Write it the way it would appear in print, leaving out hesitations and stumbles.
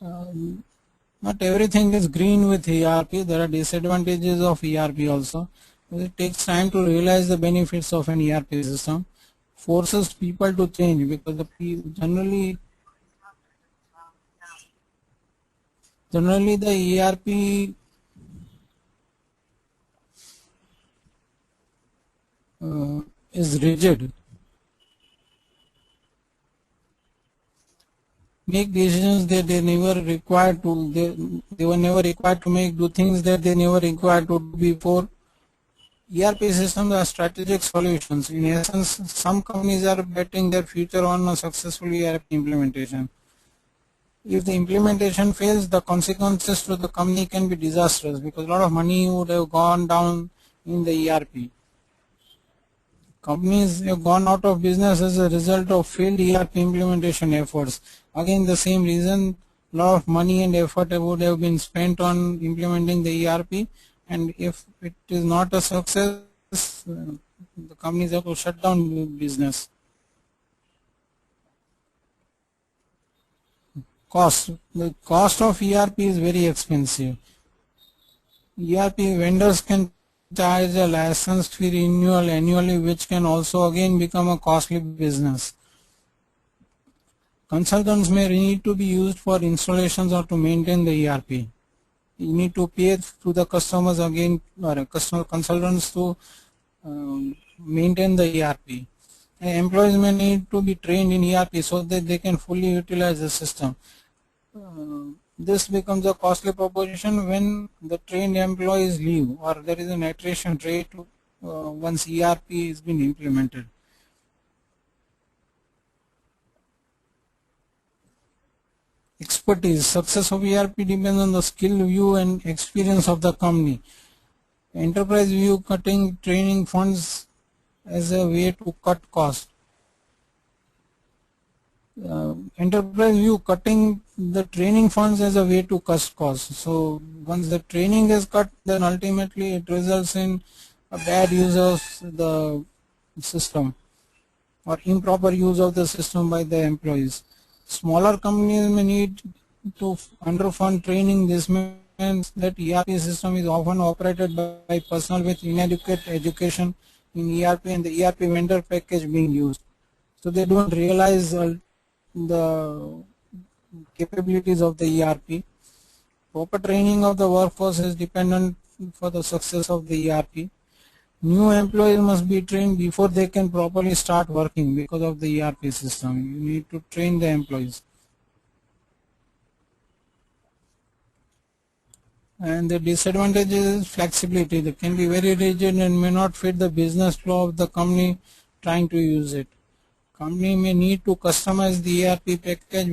Not everything is green with ERP. There are disadvantages of ERP also. It takes time to realize the benefits of an ERP system. Forces people to change because generally the ERP is rigid. Make decisions that they never required to. They were never required to make. Do things that they never required to do before. ERP systems are strategic solutions. In essence, some companies are betting their future on a successful ERP implementation. If the implementation fails, the consequences to the company can be disastrous because a lot of money would have gone down in the ERP. Companies have gone out of business as a result of failed ERP implementation efforts. Again, the same reason, a lot of money and effort would have been spent on implementing the ERP, and if it is not a success, the companies have to shut down business. The cost of ERP is very expensive. ERP vendors can charge a license fee renewal annually, which can also again become a costly business. Consultants may need to be used for installations or to maintain the ERP. You need to pay to the customers again, or customer consultants to maintain the ERP. Employees may need to be trained in ERP so that they can fully utilize the system. This becomes a costly proposition when the trained employees leave or there is an attrition rate once ERP has been implemented. Expertise. Success of ERP depends on the skill, view and experience of the company. Enterprise view cutting training funds as a way to cut costs. Enterprise view cutting the training funds as a way to cut costs. So once the training is cut, then ultimately it results in a bad use of the system or improper use of the system by the employees. Smaller companies may need to underfund training. This means that ERP system is often operated by personnel with inadequate education in ERP and the ERP vendor package being used. So they don't realize the capabilities of the ERP. Proper training of the workforce is dependent for the success of the ERP. New employees must be trained before they can properly start working because of the ERP system. You need to train the employees. And the disadvantage is flexibility. They can be very rigid and may not fit the business flow of the company trying to use it. Company may need to customize the ERP package